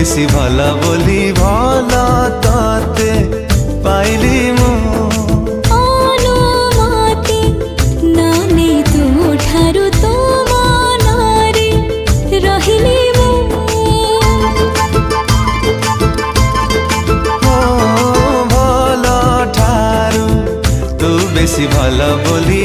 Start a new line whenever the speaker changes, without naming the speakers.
বেশি ভালা বলি ভালা তাতে পাইলি মু
অনুমতি নানে ତୁ ଠାରୁ ତୋ ମନରେ ରହିଲି ମୁଁ
ଭଲ ଠାରୁ ତୁ ବେଶି ଭଲ ବୋଲି